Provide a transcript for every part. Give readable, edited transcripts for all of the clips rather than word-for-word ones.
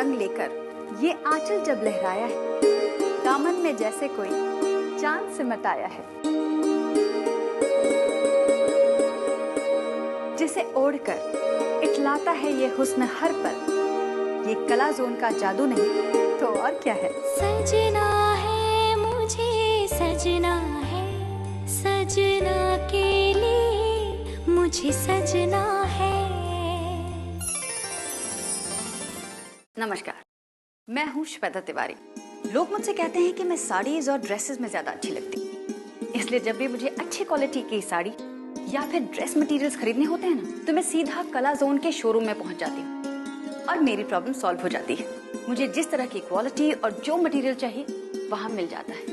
रंग लेकर ये आंचल जब लहराया है, दामन में जैसे कोई चांद सिमट आया है, जिसे ओढ़कर इतलाता है ये हुस्न हर पल। ये कला जोन का जादू नहीं तो और क्या है। सजना है मुझे, सजना है, सजना के लिए मुझे सजना है। नमस्कार, मैं हूँ श्वेता तिवारी। लोग मुझसे कहते हैं कि मैं साड़ीज और ड्रेसेस में ज्यादा अच्छी लगती, इसलिए जब भी मुझे अच्छी क्वालिटी की साड़ी या फिर ड्रेस मटेरियल्स खरीदने होते हैं ना, तो मैं सीधा कला जोन के शोरूम में पहुंच जाती हूँ और मेरी प्रॉब्लम सॉल्व हो जाती है। मुझे जिस तरह की क्वालिटी और जो मटेरियल चाहिए वहां मिल जाता है।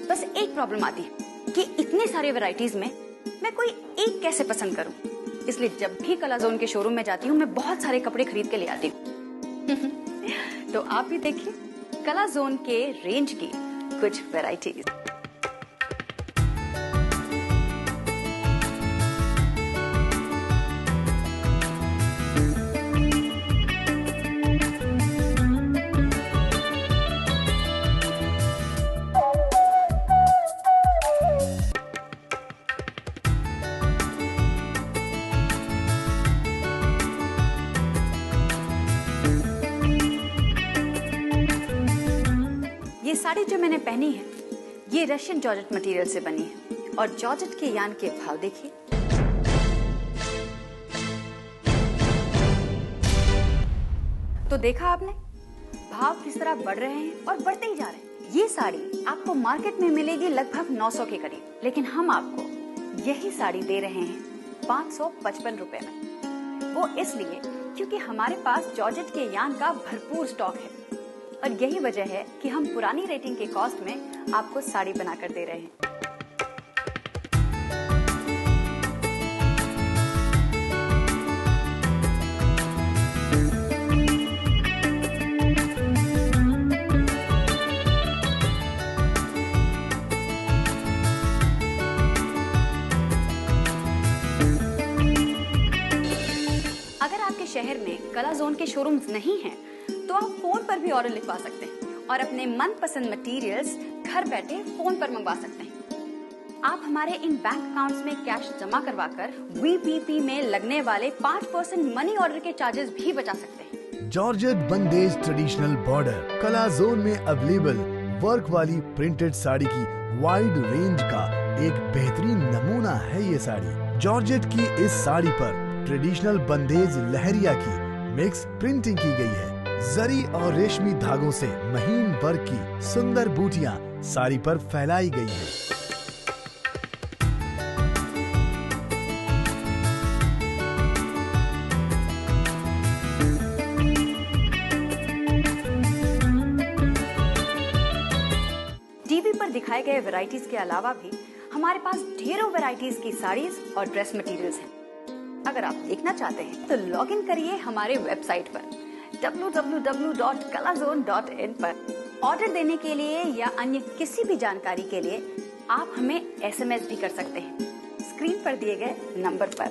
बस एक प्रॉब्लम आती है कि इतने सारे वैरायटीज में मैं कोई एक कैसे पसंद करूं। इसलिए जब भी कला जोन के शोरूम में जाती हूँ मैं बहुत सारे कपड़े खरीद के ले आती हूँ। तो आप भी देखिए कला जोन के रेंज की कुछ वैरायटीज। ये साड़ी जो मैंने पहनी है ये रशियन जॉर्जेट मटेरियल से बनी है और जॉर्जेट के यान के भाव देखिए। तो देखा आपने, भाव किस तरह बढ़ रहे हैं और बढ़ते ही जा रहे हैं। ये साड़ी आपको मार्केट में मिलेगी लगभग 900 के करीब, लेकिन हम आपको यही साड़ी दे रहे हैं 555 रुपए में। वो इसलिए क्योंकि हमारे पास जॉर्जेट के यान का भरपूर स्टॉक है और यही वजह है कि हम पुरानी रेटिंग के कॉस्ट में आपको साड़ी बनाकर दे रहे हैं। अगर आपके शहर में कला जोन के शोरूम्स नहीं हैं, तो आप फोन पर भी ऑर्डर लिखवा सकते हैं और अपने मनपसंद मटेरियल्स घर बैठे फोन पर मंगवा सकते हैं। आप हमारे इन बैंक अकाउंट्स में कैश जमा करवाकर VPP में लगने वाले 5% मनी ऑर्डर के चार्जेस भी बचा सकते हैं। जॉर्जेट बंदेज ट्रेडिशनल बॉर्डर कला जोन में अवेलेबल वर्क वाली प्रिंटेड साड़ी की वाइड रेंज का एक बेहतरीन नमूना है। ये साड़ी जॉर्जेट की इस साड़ी पर ट्रेडिशनल बंदेज लहरिया की मिक्स प्रिंटिंग की गई है। जरी और रेशमी धागों से महीन वर्क की सुंदर बूटियां साड़ी पर फैलाई गई है। टीवी पर दिखाए गए वैरायटीज के अलावा भी हमारे पास ढेरों वैरायटीज की साड़ीज और ड्रेस मटेरियल्स हैं। अगर आप देखना चाहते हैं तो लॉग इन करिए हमारे वेबसाइट पर www.kalazone.in पर। ऑर्डर देने के लिए या अन्य किसी भी जानकारी के लिए आप हमें SMS भी कर सकते हैं स्क्रीन पर दिए गए नंबर पर।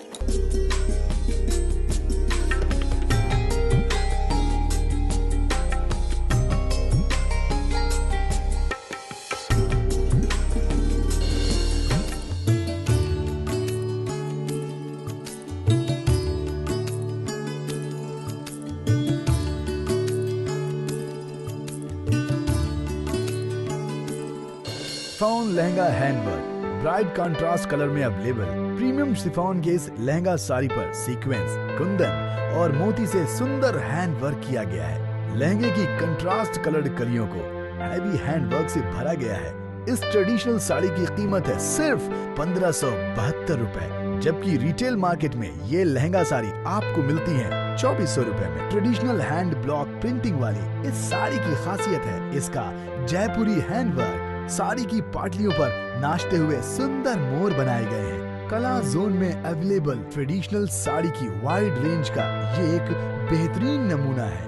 Chiffon lehenga handwork bright contrast colour में अवेलेबल। प्रीमियम शिफॉन के इस लहंगा साड़ी पर सीक्वेंस, कुंदन और मोती से सुंदर हैंडवर्क किया गया है। लहंगे की कंट्रास्ट कलर्ड कलियों को हैवी हैंडवर्क से भरा गया है। इस ट्रेडिशनल साड़ी की कीमत है सिर्फ 1572 रुपए, जबकि रिटेल मार्केट में ये लहंगा साड़ी आपको मिलती है 2400 रुपए में। ट्रेडिशनल हैंड ब्लॉक प्रिंटिंग वाली इस साड़ी की खासियत है इसका जयपुरी हैंडवर्क। साड़ी की पाटलियों पर नाचते हुए सुंदर मोर बनाए गए हैं। कला जोन में अवेलेबल ट्रेडिशनल साड़ी की वाइड रेंज का ये एक बेहतरीन नमूना है।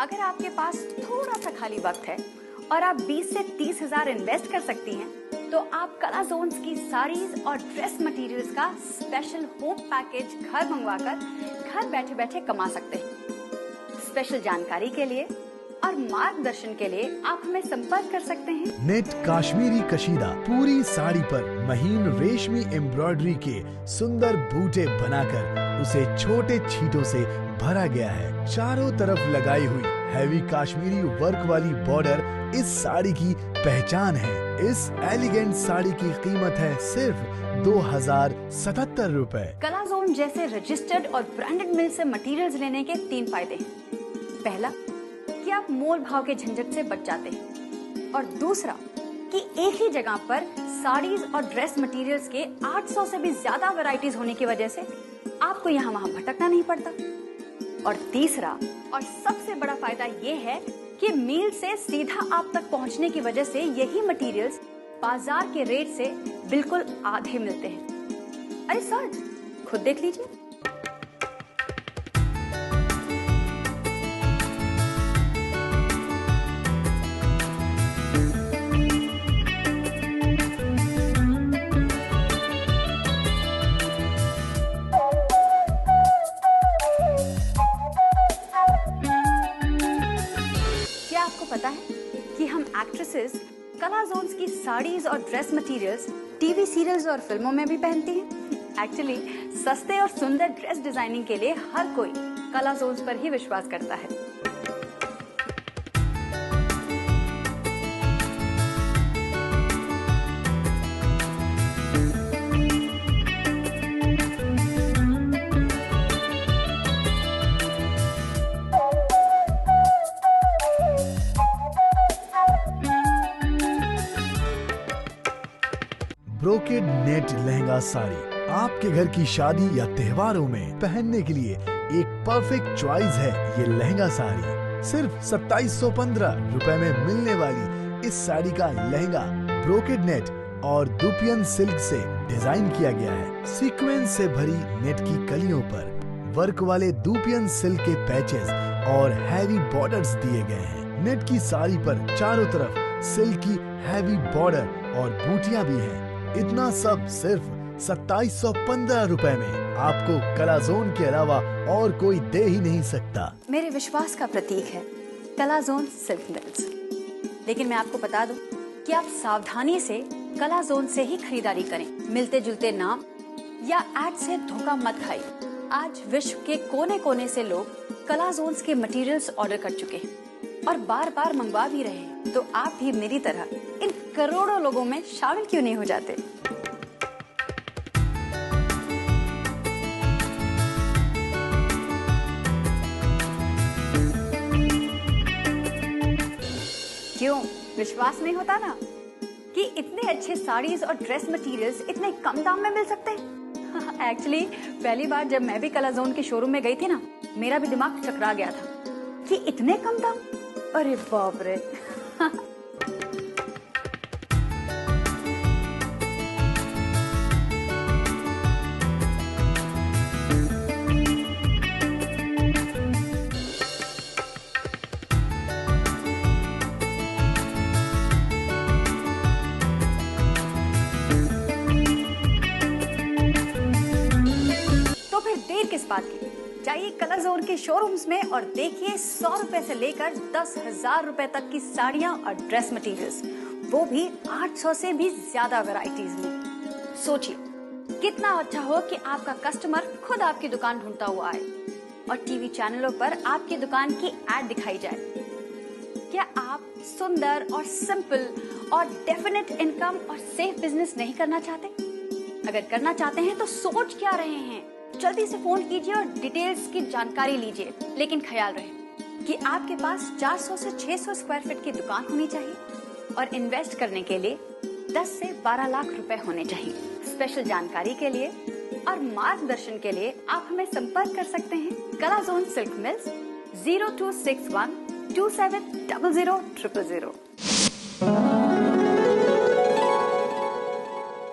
अगर आपके पास थोड़ा सा खाली वक्त है और आप 20 से 30 हजार इन्वेस्ट कर सकती हैं, तो आप कला जोन्स की साड़ीज और ड्रेस मटेरियल्स का स्पेशल होम पैकेज घर मंगवाकर घर बैठे बैठे कमा सकते हैं। स्पेशल जानकारी के लिए और मार्गदर्शन के लिए आप हमें संपर्क कर सकते हैं। नेट काश्मीरी कशीदा पूरी साड़ी पर महीन रेशमी एम्ब्रॉयडरी के सुंदर बूटे बनाकर उसे छोटे छींटों से भरा गया है। चारों तरफ लगाई हुई हैवी काश्मीरी वर्क वाली बॉर्डर इस साड़ी की पहचान है। इस एलिगेंट साड़ी की कीमत है सिर्फ 2077 रुपए। कला जोन जैसे रजिस्टर्ड और ब्रांडेड मिल से मटेरियल्स लेने के 3 फायदे हैं। पहला कि आप मोल भाव के झंझट से बच जाते हैं और दूसरा कि एक ही जगह पर साड़ीज और ड्रेस मटेरियल्स के 800 से भी ज्यादा वैरायटीज होने की वजह से आपको यहाँ वहाँ भटकना नहीं पड़ता। और तीसरा और सबसे बड़ा फायदा ये है कि मील से सीधा आप तक पहुँचने की वजह से यही मटेरियल्स बाजार के रेट से बिल्कुल आधे मिलते हैं। अरे सर, खुद देख लीजिए। आपको पता है कि हम एक्ट्रेसेस कला जोन्स की साड़ीज और ड्रेस मटेरियल्स टीवी सीरियल्स और फिल्मों में भी पहनती हैं। एक्चुअली सस्ते और सुंदर ड्रेस डिजाइनिंग के लिए हर कोई कला जोन्स पर ही विश्वास करता है। ब्रोकेड नेट लहंगा साड़ी आपके घर की शादी या त्योहारों में पहनने के लिए एक परफेक्ट चॉइस है। ये लहंगा साड़ी सिर्फ 2715 रुपए में मिलने वाली इस साड़ी का लहंगा ब्रोकेड नेट और दुपियन सिल्क से डिजाइन किया गया है। सीक्वेंस से भरी नेट की कलियों पर वर्क वाले दुपियन सिल्क के पैचेस और हैवी बॉर्डर्स दिए गए हैं। नेट की साड़ी पर चारों तरफ सिल्क की हैवी बॉर्डर और बूटियां भी हैं। इतना सब सिर्फ 2715 रुपए में आपको कला जोन के अलावा और कोई दे ही नहीं सकता। मेरे विश्वास का प्रतीक है कला जोन सिल्क मिल्स। लेकिन मैं आपको बता दूं कि आप सावधानी से कला जोन से ही खरीदारी करें। मिलते जुलते नाम या एड से धोखा मत खाइए। आज विश्व के कोने कोने से लोग कला जोन्स के मटेरियल्स ऑर्डर कर चुके हैं और बार बार मंगवा भी रहे हैं। तो आप भी मेरी तरह इन करोड़ों लोगों में शामिल क्यों नहीं हो जाते? क्यों विश्वास नहीं होता ना कि इतने अच्छे साड़ीज और ड्रेस मटेरियल्स इतने कम दाम में मिल सकते हैं? एक्चुअली पहली बार जब मैं भी कला जोन के शोरूम में गई थी ना, मेरा भी दिमाग चकरा गया था कि इतने कम दाम। अरे बाप रे। देर किस बात की, जाइए कला जोन के शोरूम्स में और देखिए 100 रुपए से लेकर 10,000 रुपए तक की साड़ियां और ड्रेस मटेरियल्स, वो भी 800 से भी ज्यादा वैरायटीज में। सोचिए कितना अच्छा हो कि आपका कस्टमर खुद आपकी दुकान ढूंढता हुआ आए और टीवी चैनलों पर आपकी दुकान की एड दिखाई जाए। क्या आप सुंदर और सिंपल और डेफिनेट इनकम और सेफ बिजनेस नहीं करना चाहते? अगर करना चाहते हैं तो सोच क्या रहे हैं? जल्दी से फोन कीजिए और डिटेल्स की जानकारी लीजिए। लेकिन ख्याल रहे कि आपके पास 400 से 600 स्क्वायर फीट की दुकान होनी चाहिए और इन्वेस्ट करने के लिए 10 से 12 लाख रुपए होने चाहिए। स्पेशल जानकारी के लिए और मार्गदर्शन के लिए आप हमें संपर्क कर सकते हैं। कला जोन सिल्क मिल्स 0261 2700 000।